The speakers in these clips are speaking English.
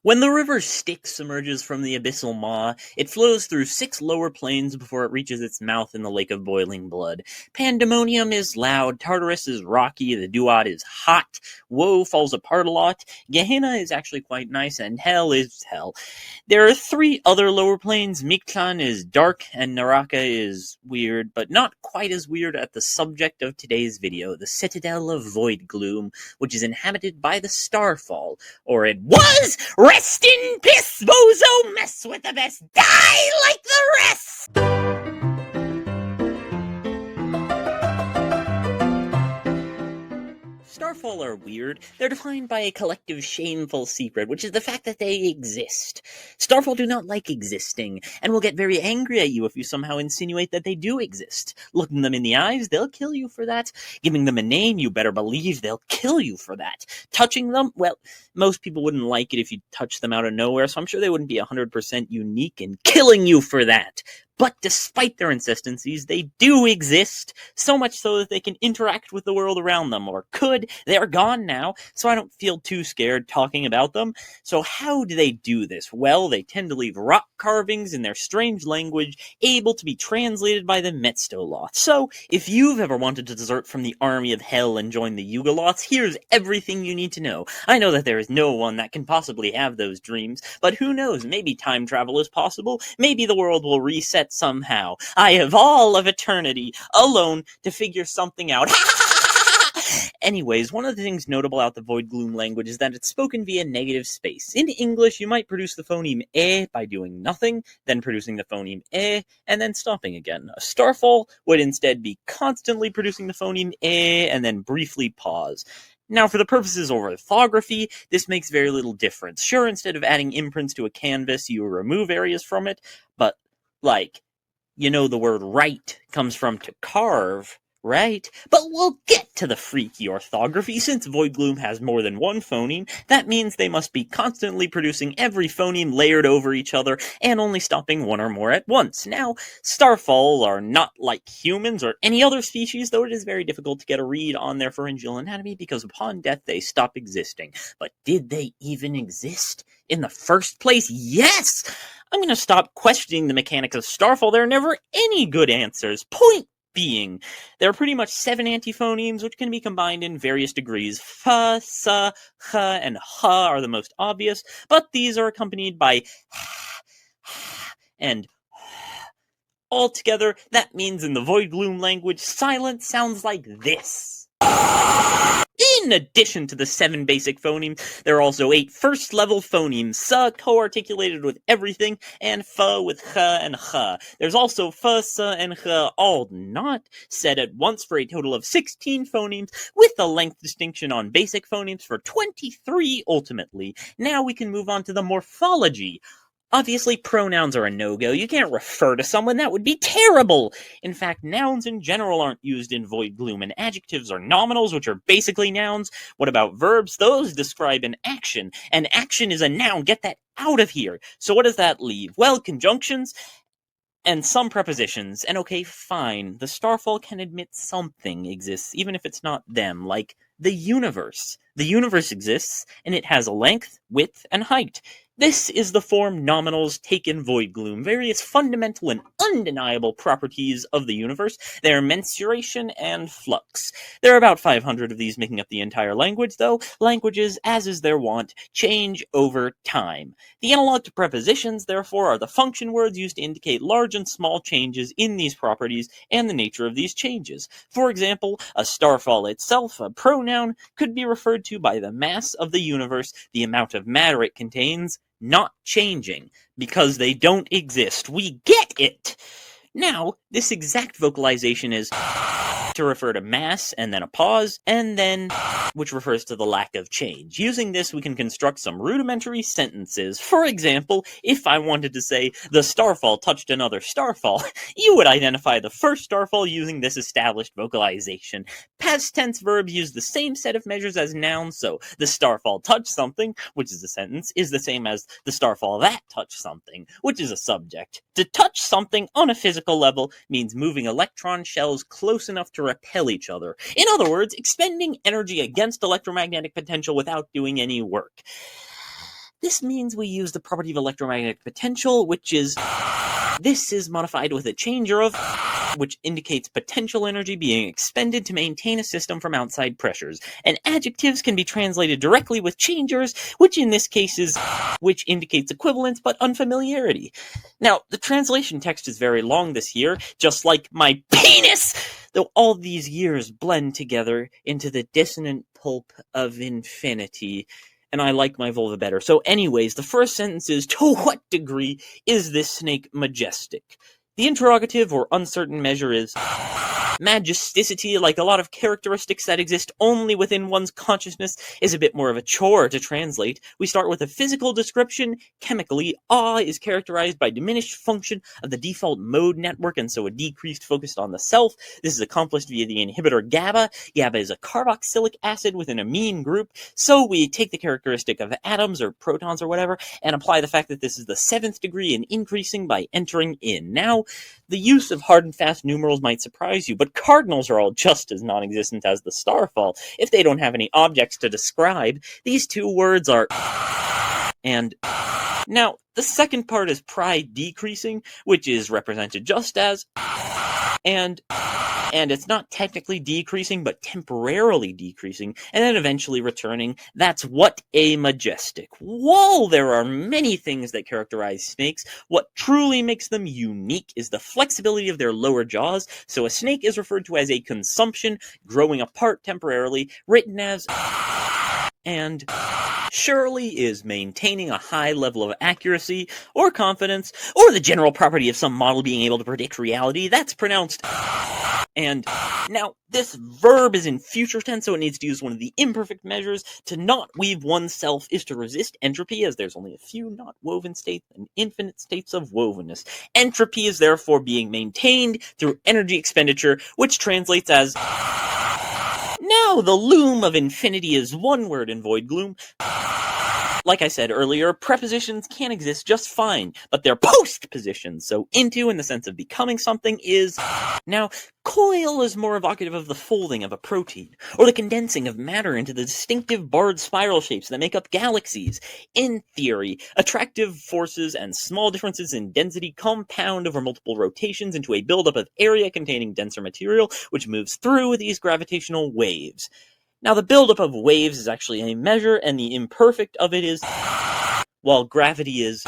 When the river Styx emerges from the abyssal maw, it flows through 6 lower planes before it reaches its mouth in the lake of boiling blood. Pandemonium is loud, Tartarus is rocky, the Duat is hot, Woe falls apart a lot, Gehenna is actually quite nice, and Hell is hell. There are 3 other lower planes. Mictlan is dark, and Naraka is weird, but not quite as weird at the subject of today's video, the Citadel of Voidgloom, which is inhabited by the Starfall, or it was! Rest in piss, bozo! Mess with the best, die like the rest! Starfall are weird. They're defined by a collective shameful secret, which is the fact that they exist. Starfall do not like existing, and will get very angry at you if you somehow insinuate that they do exist. Looking them in the eyes, they'll kill you for that. Giving them a name, you better believe they'll kill you for that. Touching them, well, most people wouldn't like it if you touched them out of nowhere, so I'm sure they wouldn't be 100% unique in killing you for that. But despite their insistencies, they do exist, so much so that they can interact with the world around them, or could. They're gone now, so I don't feel too scared talking about them. So how do they do this? Well, they tend to leave rock carvings in their strange language, able to be translated by the Metztoloth. So, if you've ever wanted to desert from the army of hell and join the Yugoloths, here's everything you need to know. I know that there is no one that can possibly have those dreams, but who knows, maybe time travel is possible, maybe the world will reset somehow. I have all of eternity alone to figure something out. Anyways, one of the things notable about the Voidgloom language is that it's spoken via negative space. In English, you might produce the phoneme e by doing nothing, then producing the phoneme e, and then stopping again. A Starfall would instead be constantly producing the phoneme e, and then briefly pause. Now, for the purposes of orthography, this makes very little difference. Sure, instead of adding imprints to a canvas, you remove areas from it, but, like, you know the word write comes from to carve, right? But we'll get to the freaky orthography. Since Voidgloom has more than one phoneme, that means they must be constantly producing every phoneme layered over each other and only stopping one or more at once. Now, Starfall are not like humans or any other species, though it is very difficult to get a read on their pharyngeal anatomy because upon death they stop existing. But did they even exist in the first place? Yes! I'm going to stop questioning the mechanics of Starfall. There are never any good answers. Point being, there are pretty much 7 antiphonemes which can be combined in various degrees. F, S, H, and H are the most obvious, but these are accompanied by and altogether, that means in the Voidgloom language, silence sounds like this. In addition to the 7 basic phonemes, there are also 8 first-level phonemes, sa co-articulated with everything, and fa with ha and ha. There's also fa, sa, and ha, all not said at once for a total of 16 phonemes, with a length distinction on basic phonemes for 23 ultimately. Now we can move on to the morphology. Obviously, pronouns are a no-go. You can't refer to someone. That would be terrible. In fact, nouns in general aren't used in Voidgloom, and adjectives are nominals, which are basically nouns. What about verbs? Those describe an action. An action is a noun. Get that out of here. So what does that leave? Well, conjunctions and some prepositions. And okay, fine. The Starfall can admit something exists, even if it's not them, like the universe. The universe exists, and it has a length, width, and height. This is the form nominals take in Voidgloom, various fundamental and undeniable properties of the universe, their mensuration and flux. There are about 500 of these making up the entire language, though languages, as is their wont, change over time. The analog to prepositions, therefore, are the function words used to indicate large and small changes in these properties and the nature of these changes. For example, a Starfall itself, a pronoun, could be referred to by the mass of the universe, the amount of matter it contains, not changing, because they don't exist. We get it! Now, this exact vocalization is to refer to mass, and then a pause, and then which refers to the lack of change. Using this, we can construct some rudimentary sentences. For example, if I wanted to say, the Starfall touched another Starfall, you would identify the first Starfall using this established vocalization. Past tense verbs use the same set of measures as nouns, so the Starfall touched something, which is a sentence, is the same as the Starfall that touched something, which is a subject. To touch something on a physical level means moving electron shells close enough to repel each other. In other words, expending energy against electromagnetic potential without doing any work. This means we use the property of electromagnetic potential, this is modified with a changer of, which indicates potential energy being expended to maintain a system from outside pressures. And adjectives can be translated directly with changers, which indicates equivalence but unfamiliarity. Now, the translation text is very long this year, just like my penis, though all these years blend together into the dissonant pulp of infinity. And I like my vulva better. So anyways, the first sentence is, to what degree is this snake majestic? The interrogative or uncertain measure is majesticity. Like a lot of characteristics that exist only within one's consciousness, is a bit more of a chore to translate. We start with a physical description. Chemically, awe is characterized by diminished function of the default mode network, and so a decreased focus on the self. This is accomplished via the inhibitor GABA. GABA is a carboxylic acid with an amine group, so we take the characteristic of atoms or protons or whatever and apply the fact that this is the 7th degree and increasing by entering in. Now, the use of hard and fast numerals might surprise you, but cardinals are all just as non-existent as the starfall. If they don't have any objects to describe, these two words are and. Now, the second part is pride decreasing, which is represented just as and it's not technically decreasing, but temporarily decreasing, and then eventually returning. That's what a majestic. While there are many things that characterize snakes, what truly makes them unique is the flexibility of their lower jaws. So a snake is referred to as a consumption, growing apart temporarily, written as and surely is maintaining a high level of accuracy or confidence, or the general property of some model being able to predict reality. That's pronounced and. Now, this verb is in future tense, so it needs to use one of the imperfect measures. To not weave oneself is to resist entropy, as there's only a few not woven states and infinite states of wovenness. Entropy is therefore being maintained through energy expenditure, which translates as. Now, the loom of infinity is one word in Voidgloom. Like I said earlier, prepositions can exist just fine, but they're postpositions, so into in the sense of becoming something is. Now, coil is more evocative of the folding of a protein, or the condensing of matter into the distinctive barred spiral shapes that make up galaxies. In theory, attractive forces and small differences in density compound over multiple rotations into a buildup of area containing denser material, which moves through these gravitational waves. Now, the buildup of waves is actually a measure, and the imperfect of it is, while gravity is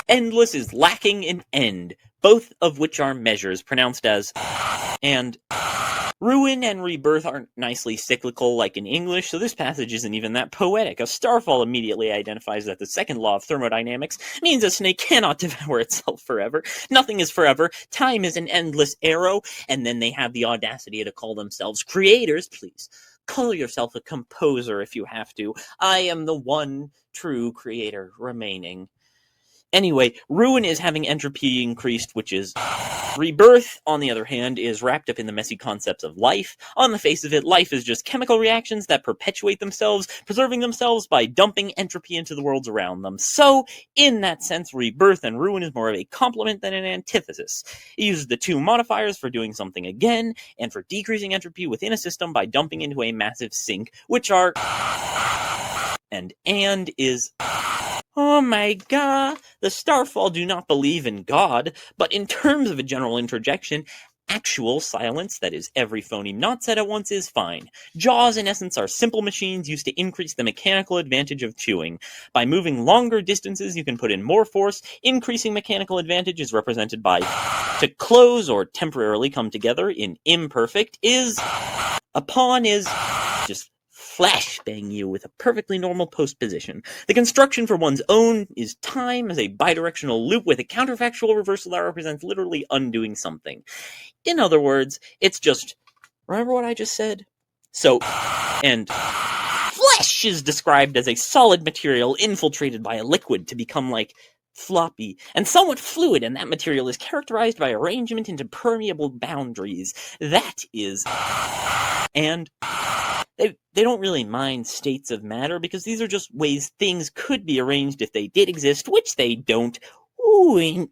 endless, is lacking in end, both of which are measures pronounced as and. Ruin and rebirth aren't nicely cyclical like in English, so this passage isn't even that poetic. A starfall immediately identifies that the second law of thermodynamics means a snake cannot devour itself forever. Nothing is forever. Time is an endless arrow, and then they have the audacity to call themselves creators. Please, call yourself a composer if you have to. I am the one true creator remaining. Anyway, ruin is having entropy increased, which is. Rebirth, on the other hand, is wrapped up in the messy concepts of life. On the face of it, life is just chemical reactions that perpetuate themselves, preserving themselves by dumping entropy into the worlds around them. So, in that sense, rebirth and ruin is more of a complement than an antithesis. It uses the two modifiers for doing something again, and for decreasing entropy within a system by dumping into a massive sink, which are. And is. Oh my god, the starfall do not believe in God, but in terms of a general interjection, actual silence, that is, every phoneme not said at once, is fine. Jaws, in essence, are simple machines used to increase the mechanical advantage of chewing. By moving longer distances, you can put in more force. Increasing mechanical advantage is represented by to close or temporarily come together in imperfect is. Upon is just flashbang you with a perfectly normal postposition. The construction for one's own is time as a bidirectional loop with a counterfactual reversal that represents literally undoing something. In other words, it's just, remember what I just said? So, and flesh is described as a solid material infiltrated by a liquid to become like floppy and somewhat fluid, and that material is characterized by arrangement into permeable boundaries. That is, and they don't really mind states of matter because these are just ways things could be arranged if they did exist, which they don't. Wink.